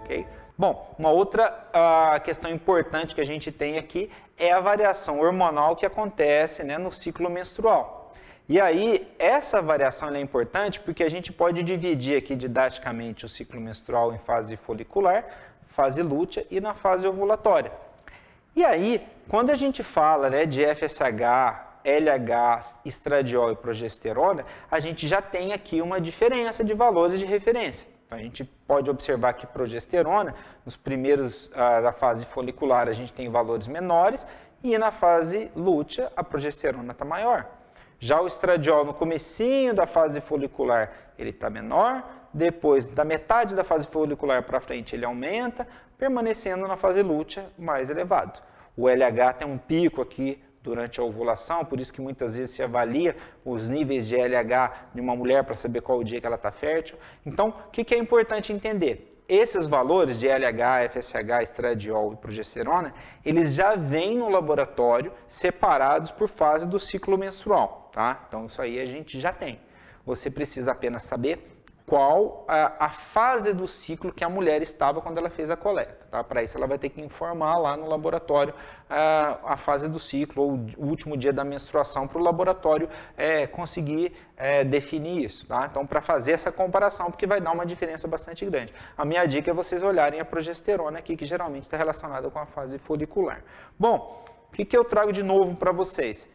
Ok? Bom, uma outra questão importante que a gente tem aqui é a variação hormonal que acontece, né, no ciclo menstrual. E aí, essa variação é importante porque a gente pode dividir aqui didaticamente o ciclo menstrual em fase folicular, fase lútea e na fase ovulatória. E aí, quando a gente fala, né, de FSH, LH, estradiol e progesterona, a gente já tem aqui uma diferença de valores de referência. Então, a gente pode observar que progesterona, nos primeiros da fase folicular, a gente tem valores menores e na fase lútea, a progesterona está maior. Já o estradiol, no comecinho da fase folicular, ele está menor, depois, da metade da fase folicular para frente, ele aumenta, permanecendo na fase lútea mais elevado. O LH tem um pico aqui durante a ovulação, por isso que muitas vezes se avalia os níveis de LH de uma mulher para saber qual o dia que ela está fértil. Então, o que é importante entender? Esses valores de LH, FSH, estradiol e progesterona, eles já vêm no laboratório separados por fase do ciclo menstrual, tá? Então, isso aí a gente já tem. Você precisa apenas saber qual a fase do ciclo que a mulher estava quando ela fez a coleta. Tá? Para isso, ela vai ter que informar lá no laboratório a fase do ciclo ou o último dia da menstruação para o laboratório conseguir definir isso. Tá? Então, para fazer essa comparação, porque vai dar uma diferença bastante grande. A minha dica é vocês olharem a progesterona aqui, que geralmente está relacionada com a fase folicular. Bom, o que eu trago de novo para vocês?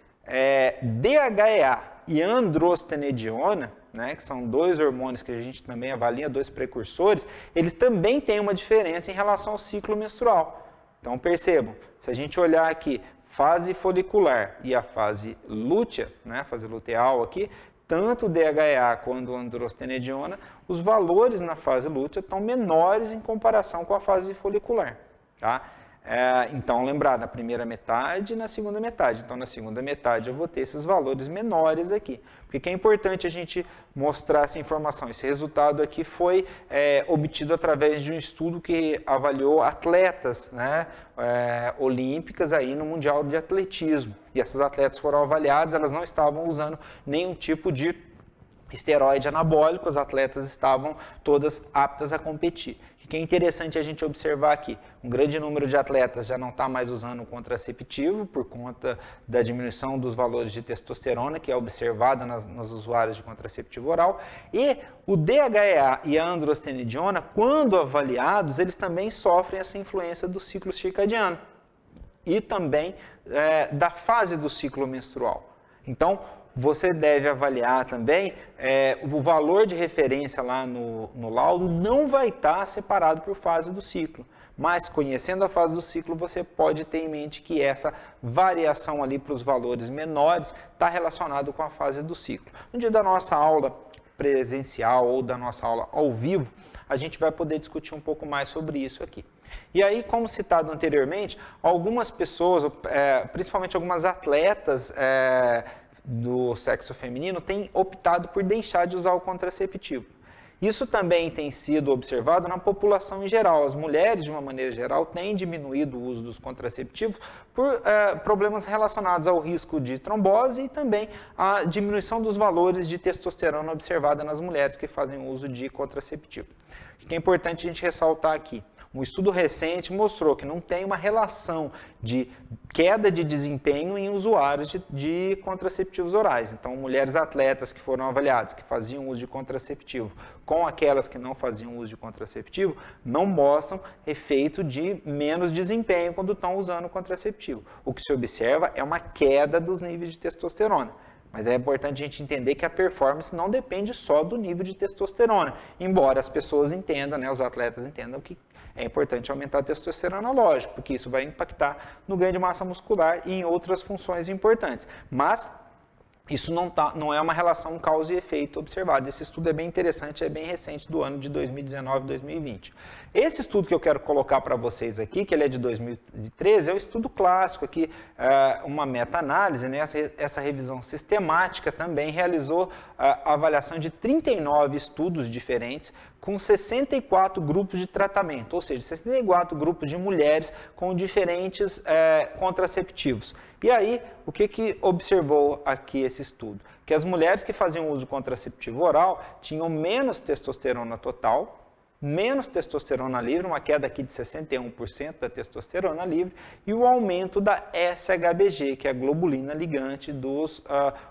DHEA e androstenediona, né, que são dois hormônios que a gente também avalia, dois precursores, eles também têm uma diferença em relação ao ciclo menstrual. Então, percebam, se a gente olhar aqui, fase folicular e a fase lútea, né, a fase luteal aqui, tanto o DHEA quanto o androstenediona, os valores na fase lútea estão menores em comparação com a fase folicular, tá? Então, lembrar, na primeira metade e na segunda metade. Então, na segunda metade eu vou ter esses valores menores aqui. Por que é importante a gente mostrar essa informação? Esse resultado aqui foi obtido através de um estudo que avaliou atletas, né, olímpicas aí no Mundial de Atletismo. E essas atletas foram avaliadas, elas não estavam usando nenhum tipo de esteroide anabólico, as atletas estavam todas aptas a competir. O que é interessante a gente observar aqui? Um grande número de atletas já não está mais usando o contraceptivo por conta da diminuição dos valores de testosterona que é observada nas usuárias de contraceptivo oral. E o DHEA e a androstenediona, quando avaliados, eles também sofrem essa influência do ciclo circadiano e também da fase do ciclo menstrual. Então, você deve avaliar também o valor de referência lá no laudo não vai estar separado por fase do ciclo. Mas, conhecendo a fase do ciclo, você pode ter em mente que essa variação ali para os valores menores está relacionado com a fase do ciclo. No dia da nossa aula presencial ou da nossa aula ao vivo, a gente vai poder discutir um pouco mais sobre isso aqui. E aí, como citado anteriormente, algumas pessoas, principalmente algumas atletas do sexo feminino, têm optado por deixar de usar o contraceptivo. Isso também tem sido observado na população em geral. As mulheres, de uma maneira geral, têm diminuído o uso dos contraceptivos por problemas relacionados ao risco de trombose e também a diminuição dos valores de testosterona observada nas mulheres que fazem uso de contraceptivo. O que é importante a gente ressaltar aqui? Um estudo recente mostrou que não tem uma relação de queda de desempenho em usuários de contraceptivos orais. Então, mulheres atletas que foram avaliadas, que faziam uso de contraceptivo, com aquelas que não faziam uso de contraceptivo, não mostram efeito de menos desempenho quando estão usando o contraceptivo. O que se observa é uma queda dos níveis de testosterona. Mas é importante a gente entender que a performance não depende só do nível de testosterona, embora as pessoas entendam, né, os atletas entendam que é importante aumentar a testosterona, lógico, porque isso vai impactar no ganho de massa muscular e em outras funções importantes. Mas isso não é uma relação causa e efeito observada. Esse estudo é bem interessante, é bem recente, do ano de 2019 e 2020. Esse estudo que eu quero colocar para vocês aqui, que ele é de 2013, é um estudo clássico aqui, uma meta-análise, né? Essa revisão sistemática também realizou a avaliação de 39 estudos diferentes com 64 grupos de tratamento, ou seja, 64 grupos de mulheres com diferentes contraceptivos. E aí, o que observou aqui esse estudo? Que as mulheres que faziam uso contraceptivo oral tinham menos testosterona total, menos testosterona livre, uma queda aqui de 61% da testosterona livre, e o aumento da SHBG, que é a globulina ligante dos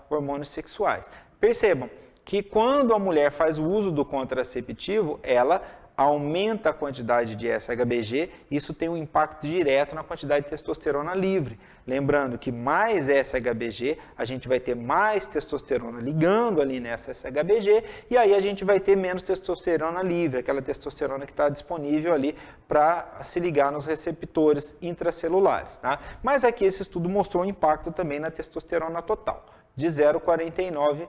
hormônios sexuais. Percebam que quando a mulher faz o uso do contraceptivo, ela aumenta a quantidade de SHBG, isso tem um impacto direto na quantidade de testosterona livre. Lembrando que mais SHBG, a gente vai ter mais testosterona ligando ali nessa SHBG, e aí a gente vai ter menos testosterona livre, aquela testosterona que está disponível ali para se ligar nos receptores intracelulares. Tá? Mas aqui esse estudo mostrou um impacto também na testosterona total, de 0,49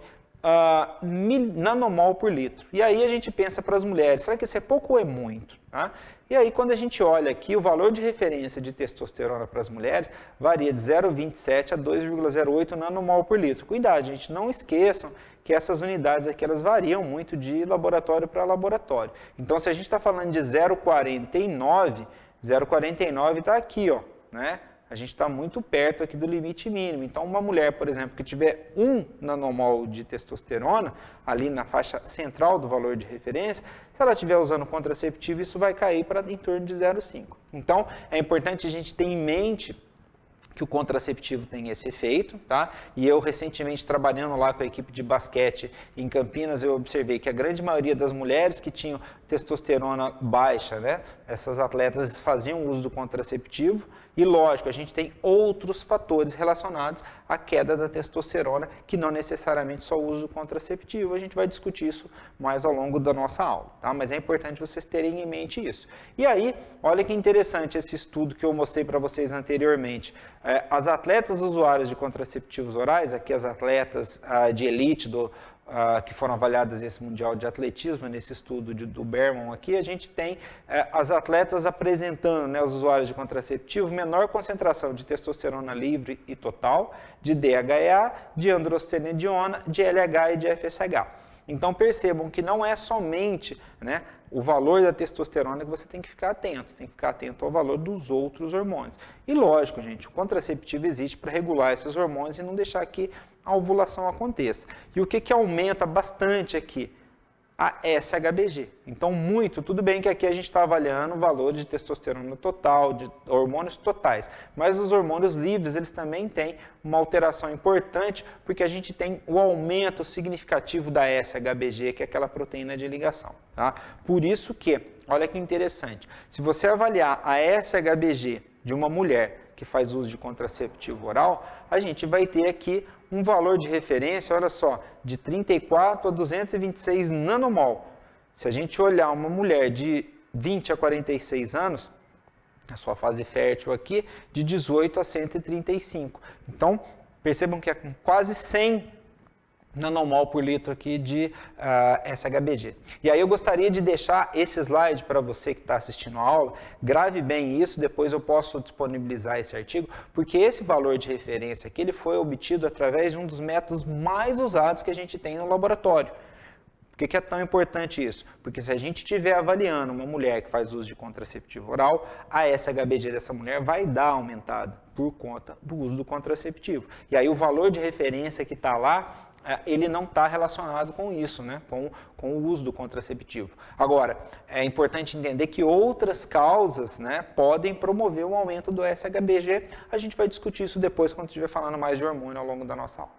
nanomol por litro. E aí a gente pensa para as mulheres, será que isso é pouco ou é muito? Tá? E aí quando a gente olha aqui, o valor de referência de testosterona para as mulheres varia de 0,27 a 2,08 nanomol por litro. Cuidado, gente, não esqueçam que essas unidades aqui elas variam muito de laboratório para laboratório. Então se a gente está falando de 0,49 está aqui, ó, né? A gente está muito perto aqui do limite mínimo. Então, uma mulher, por exemplo, que tiver 1 nanomol de testosterona, ali na faixa central do valor de referência, se ela estiver usando contraceptivo, isso vai cair para em torno de 0,5. Então, é importante a gente ter em mente que o contraceptivo tem esse efeito, tá? E eu recentemente trabalhando lá com a equipe de basquete em Campinas, eu observei que a grande maioria das mulheres que tinham testosterona baixa, né? Essas atletas faziam uso do contraceptivo e lógico, a gente tem outros fatores relacionados à queda da testosterona que não necessariamente só o uso do contraceptivo, a gente vai discutir isso mais ao longo da nossa aula, tá? Mas é importante vocês terem em mente isso. E aí, olha que interessante esse estudo que eu mostrei para vocês anteriormente. As atletas usuárias de contraceptivos orais, aqui as atletas de elite que foram avaliadas nesse Mundial de Atletismo, nesse estudo do Berman aqui, a gente tem as atletas apresentando, né, os usuários de contraceptivo, menor concentração de testosterona livre e total, de DHEA, de androstenediona, de LH e de FSH. Então percebam que não é somente, né, o valor da testosterona que você tem que ficar atento, você tem que ficar atento ao valor dos outros hormônios. E lógico, gente, o contraceptivo existe para regular esses hormônios e não deixar que a ovulação aconteça. E o que aumenta bastante aqui? A SHBG. Então, tudo bem que aqui a gente está avaliando o valor de testosterona total, de hormônios totais, mas os hormônios livres, eles também têm uma alteração importante, porque a gente tem o aumento significativo da SHBG, que é aquela proteína de ligação. Tá? Por isso que, olha que interessante, se você avaliar a SHBG de uma mulher que faz uso de contraceptivo oral, a gente vai ter aqui um valor de referência, olha só, de 34 a 226 nanomol. Se a gente olhar uma mulher de 20 a 46 anos, a sua fase fértil aqui, de 18 a 135. Então, percebam que é com quase 100 nanomol por litro aqui de SHBG. E aí eu gostaria de deixar esse slide para você que está assistindo a aula, grave bem isso, depois eu posso disponibilizar esse artigo, porque esse valor de referência aqui ele foi obtido através de um dos métodos mais usados que a gente tem no laboratório. Por que é tão importante isso? Porque se a gente estiver avaliando uma mulher que faz uso de contraceptivo oral, a SHBG dessa mulher vai dar aumentado por conta do uso do contraceptivo. E aí o valor de referência que está lá, ele não está relacionado com isso, né? com o uso do contraceptivo. Agora, é importante entender que outras causas, né, podem promover um aumento do SHBG. A gente vai discutir isso depois quando estiver falando mais de hormônio ao longo da nossa aula.